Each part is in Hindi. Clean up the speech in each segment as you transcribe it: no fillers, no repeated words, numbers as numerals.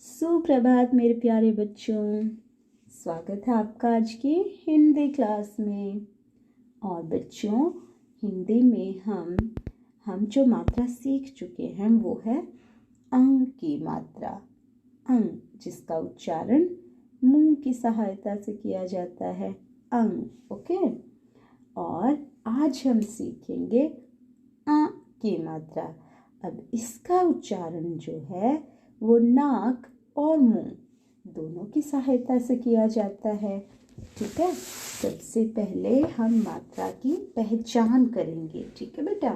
सुप्रभात मेरे प्यारे बच्चों। स्वागत है आपका आज की हिंदी क्लास में। और बच्चों, हिंदी में हम जो मात्रा सीख चुके हैं वो है अंग की मात्रा। अंग, जिसका उच्चारण मुंह की सहायता से किया जाता है, अंग। ओके। और आज हम सीखेंगे आ की मात्रा। अब इसका उच्चारण जो है वो नाक और मुंह दोनों की सहायता से किया जाता है। ठीक है। सबसे पहले हम मात्रा की पहचान करेंगे। ठीक है बेटा।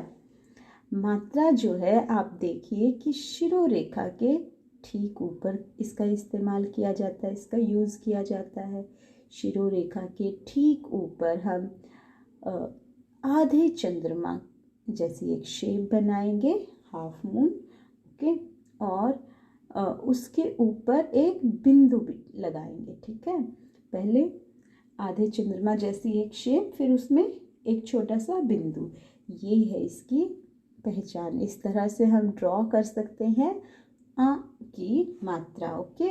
मात्रा जो है, आप देखिए कि शिरोरेखा के ठीक ऊपर इसका इस्तेमाल किया जाता है, इसका यूज़ किया जाता है। शिरोरेखा के ठीक ऊपर हम आधे चंद्रमा जैसी एक शेप बनाएंगे, हाफ मून। ओके। और उसके ऊपर एक बिंदु भी लगाएंगे। ठीक है। पहले आधे चंद्रमा जैसी एक शेप, फिर उसमें एक छोटा सा बिंदु। ये है इसकी पहचान। इस तरह से हम ड्रॉ कर सकते हैं आ की मात्रा। ओके।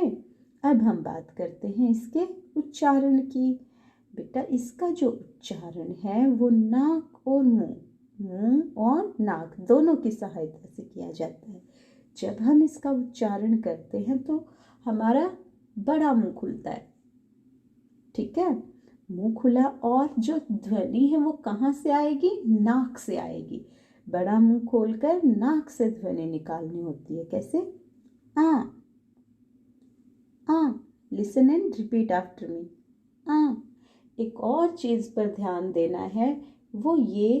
अब हम बात करते हैं इसके उच्चारण की। बेटा, इसका जो उच्चारण है वो नाक और मुंह और नाक दोनों की सहायता से किया जाता है। जब हम इसका उच्चारण करते हैं तो हमारा बड़ा मुंह खुलता है। ठीक है। मुंह खुला, और जो ध्वनि है वो कहाँ से आएगी? नाक से आएगी। बड़ा मुंह खोलकर नाक से ध्वनि निकालनी होती है। कैसे? आ। आ। Listen and repeat after me. आ। एक और चीज पर ध्यान देना है, वो ये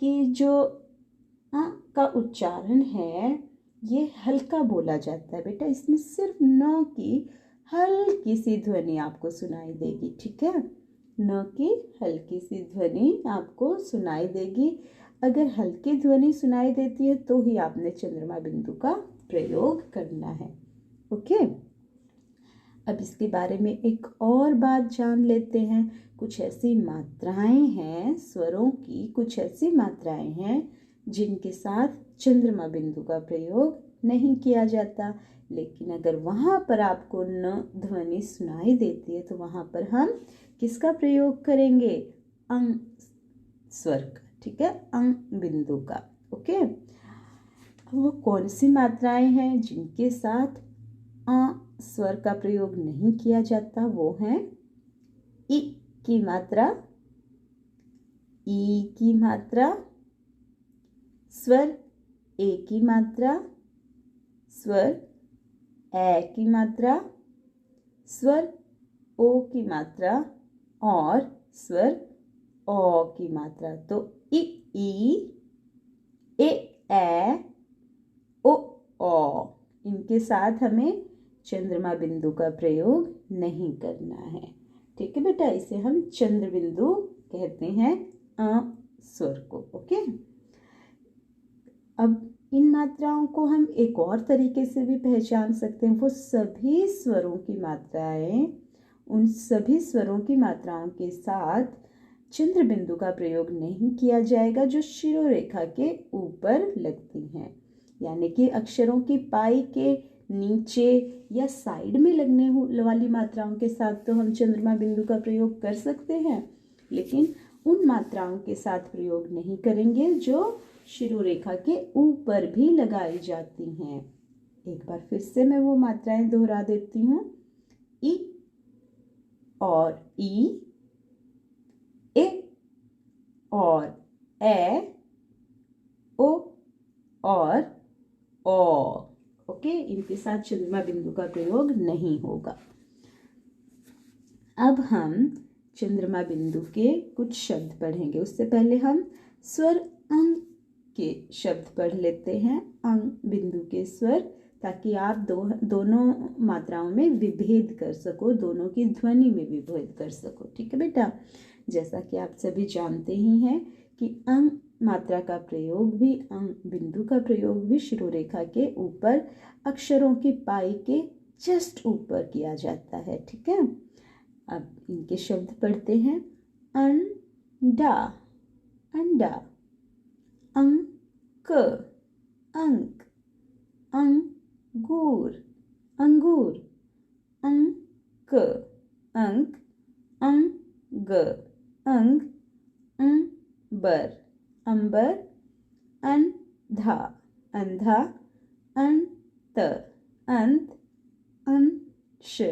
कि जो आ का उच्चारण है ये हल्का बोला जाता है बेटा। इसमें सिर्फ न की हल्की सी ध्वनि आपको सुनाई देगी। ठीक है। न की हल्की सी ध्वनि आपको सुनाई देगी। अगर हल्की ध्वनि सुनाई देती है तो ही आपने चंद्रमा बिंदु का प्रयोग करना है। ओके। अब इसके बारे में एक और बात जान लेते हैं। कुछ ऐसी मात्राएं हैं, स्वरों की कुछ ऐसी मात्राएं हैं जिनके साथ चंद्रमा बिंदु का प्रयोग नहीं किया जाता। लेकिन अगर वहाँ पर आपको न ध्वनि सुनाई देती है तो वहाँ पर हम किसका प्रयोग करेंगे? अंग स्वर का। ठीक है। अंग बिंदु का। ओके। अब वो कौन सी मात्राएं हैं जिनके साथ आ स्वर का प्रयोग नहीं किया जाता? वो है ई की मात्रा, ई की मात्रा, स्वर ए की मात्रा, स्वर ए की मात्रा, स्वर ओ की मात्रा और स्वर ओ की मात्रा। तो ई, ए, ओ, ओ, इनके साथ हमें चंद्रमा बिंदु का प्रयोग नहीं करना है। ठीक है बेटा। इसे हम चंद्र बिंदु कहते हैं, अ स्वर को। ओके। अब इन मात्राओं को हम एक और तरीके से भी पहचान सकते हैं। वो सभी स्वरों की मात्राएं, उन सभी स्वरों की मात्राओं के साथ चंद्र बिंदु का प्रयोग नहीं किया जाएगा जो शिरोरेखा के ऊपर लगती हैं। यानी कि अक्षरों की पाई के नीचे या साइड में लगने वाली मात्राओं के साथ तो हम चंद्रमा बिंदु का प्रयोग कर सकते हैं, लेकिन उन मात्राओं के साथ प्रयोग नहीं करेंगे जो शिरोरेखा के ऊपर भी लगाई जाती हैं। एक बार फिर से मैं वो मात्राएं दोहरा देती हूँ। ई और ई, ए और ए, ओ और ओ। ओके। इनके साथ चंद्रमा बिंदु का प्रयोग नहीं होगा। अब हम चंद्रमा बिंदु के कुछ शब्द पढ़ेंगे। उससे पहले हम स्वर अंग के शब्द पढ़ लेते हैं, अंग बिंदु के स्वर, ताकि आप दोनों मात्राओं में विभेद कर सको, दोनों की ध्वनि में विभेद कर सको। ठीक है बेटा। जैसा कि आप सभी जानते ही हैं कि अंग मात्रा का प्रयोग भी, अंग बिंदु का प्रयोग भी शिरोरेखा के ऊपर अक्षरों की पाई के जस्ट ऊपर किया जाता है। ठीक है। अब इनके शब्द पढ़ते हैं। अंडा, अंडा, अंक, अंक, अंगूर, अंगूर, अंक, अंक, अंग, अंग, अंबर, अंबर, अंधा, अंधा, अंत, अंत, अंश,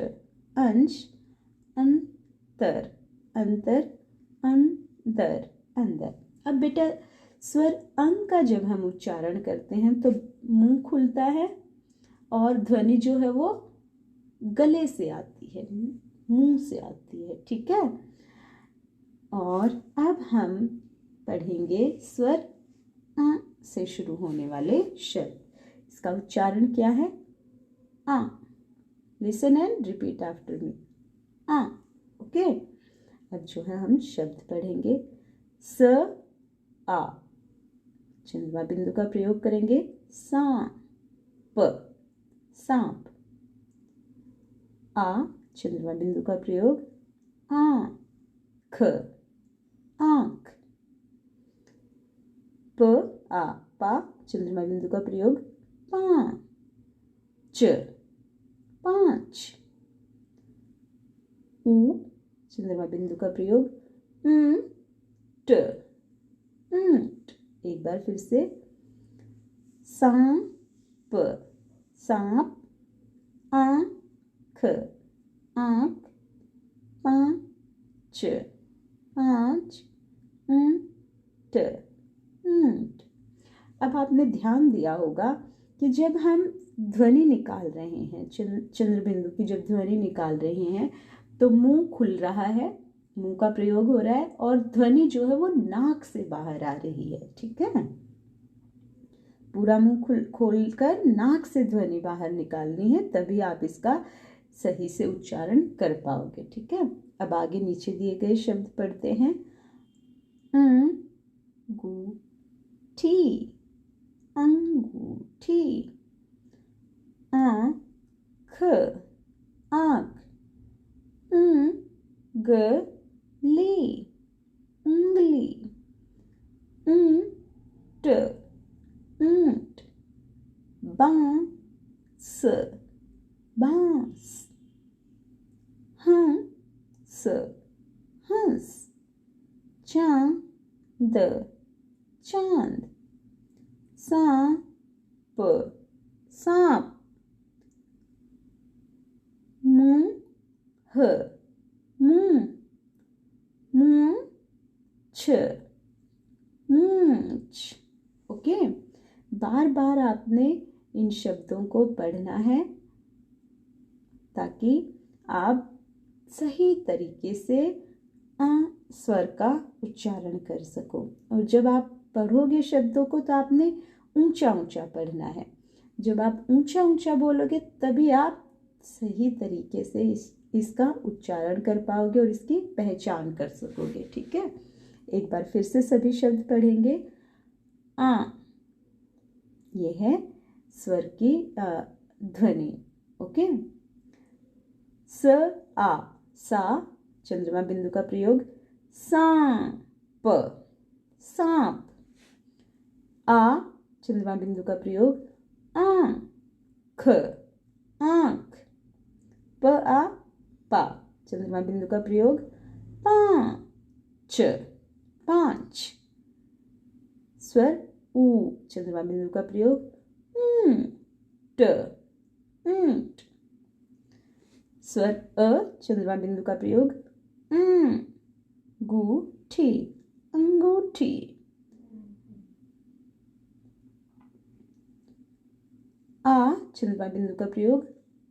अंश, अंतर, अंतर, अंदर, अंदर। अब बेटा स्वर अंग का जब हम उच्चारण करते हैं तो मुंह खुलता है और ध्वनि जो है वो गले से आती है, मुंह से आती है, ठीक है। और अब हम पढ़ेंगे स्वर अ से शुरू होने वाले शब्द। इसका उच्चारण क्या है? आ। Listen and repeat after me. आ। ओके। अब जो है हम शब्द पढ़ेंगे। स आ, चंद्रमा बिंदु का प्रयोग करेंगे। सांप, सांप। आ, चंद्रमा बिंदु का प्रयोग। आँख, आँख। प आ, पा, चंद्रमा बिंदु का प्रयोग। पाँच, पाँच। ऊ, चंद्रमा बिंदु का प्रयोग। ऊंट, ऊंट। एक बार फिर से। सांप, सांप। आँख, आँख। पाँच, पाँच। ऊंट, ऊंट। अब आपने ध्यान दिया होगा कि जब हम ध्वनि निकाल रहे हैं, चंद्र बिंदु की जब ध्वनि निकाल रहे हैं तो मुंह खुल रहा है, मुंह का प्रयोग हो रहा है और ध्वनि जो है वो नाक से बाहर आ रही है, ठीक है। पूरा मुंह खोल कर नाक से ध्वनि बाहर निकालनी है, तभी आप इसका सही से उच्चारण कर पाओगे, ठीक है। अब आगे नीचे दिए गए शब्द पढ़ते हैं। अंगूठी, अंगूठी। आँख, आँख। उंगली, उंगली। ऊंट, ऊंट। बांस, बांस। हंस, हंस। चांद, चांद। सांप, सांप। मुंह, मुंह। मूंछ, मूंछ। ओके। बार बार आपने इन शब्दों को पढ़ना है ताकि आप सही तरीके से आ स्वर का उच्चारण कर सको। और जब आप पढ़ोगे शब्दों को तो आपने ऊंचा ऊंचा पढ़ना है। जब आप ऊंचा ऊंचा बोलोगे तभी आप सही तरीके से इसका उच्चारण कर पाओगे और इसकी पहचान कर सकोगे, ठीक है। एक बार फिर से सभी शब्द पढ़ेंगे। आ, ये है स्वर की ध्वनि, ओके। स आ, सा, चंद्रमा बिंदु का प्रयोग। सांप, सांप। आ, चंद्रमा बिंदु का प्रयोग। आँख, आँख। प आ, पा, चंद्रमा बिंदु का प्रयोग। पाँच, पाँच। स्वर ऊ, चंद्रमा बिंदु का प्रयोग। ऊंट, ऊंट। स्वर अ, चंद्रमा बिंदु का प्रयोग। अंगूठी, अंगूठी। आ, चंद्रमा बिंदु का प्रयोग।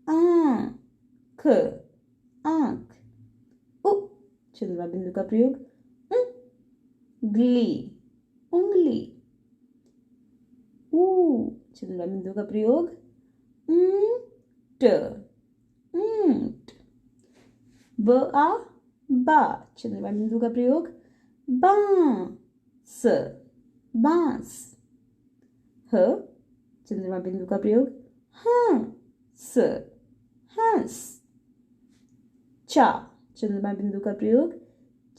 आँख, आँख। उ, चंद्रमा बिंदु का प्रयोग। उंगली, उंगली। ऊ, चंद्रमा बिंदु का प्रयोग। ऊंट, ऊंट। ब आ, बा, चंद्रमा बिंदु का प्रयोग। बांस, बांस। ह, चंद्रमा बिंदु का प्रयोग। हंस, हंस। चा, चंद्रमा बिंदु का प्रयोग।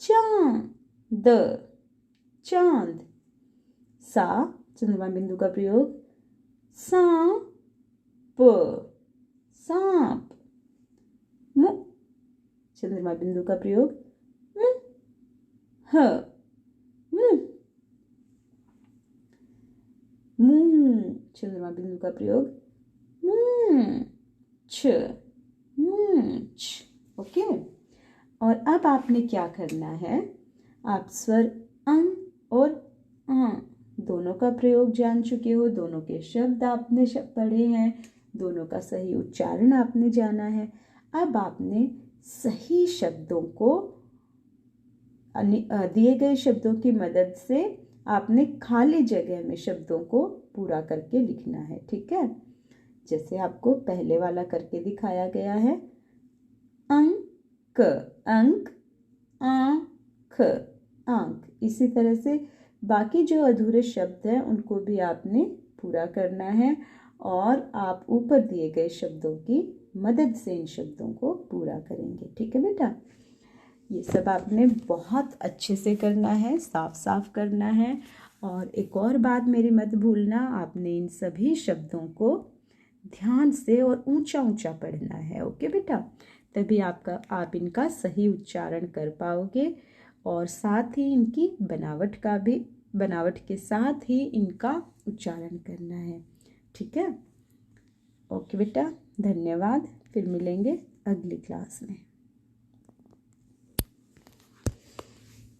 चांद, चांद। सा, चंद्रमा बिंदु का प्रयोग। सांप, सांप। चंद्रमा बिंदु का प्रयोग ह, मुंह। मुंह, चंद्रमा बिंदु का प्रयोग छ, मूंछ। ओके। और अब आपने क्या करना है, आप स्वर अं और आ दोनों का प्रयोग जान चुके हो, दोनों के शब्द आपने पढ़े हैं, दोनों का सही उच्चारण आपने जाना है। अब आपने सही शब्दों को दिए गए शब्दों की मदद से आपने खाली जगह में शब्दों को पूरा करके लिखना है। ठीक है, जैसे आपको पहले वाला करके दिखाया गया है, अंक, अंक, आंख, आंख। इसी तरह से बाकी जो अधूरे शब्द हैं उनको भी आपने पूरा करना है और आप ऊपर दिए गए शब्दों की मदद से इन शब्दों को पूरा करेंगे। ठीक है बेटा, ये सब आपने बहुत अच्छे से करना है, साफ साफ करना है। और एक और बात मेरी मत भूलना, आपने इन सभी शब्दों को ध्यान से और ऊंचा ऊंचा पढ़ना है। ओके बेटा, तभी आप इनका सही उच्चारण कर पाओगे और साथ ही इनकी बनावट के साथ ही इनका उच्चारण करना है। ठीक है, ओके बेटा, धन्यवाद। फिर मिलेंगे अगली क्लास में।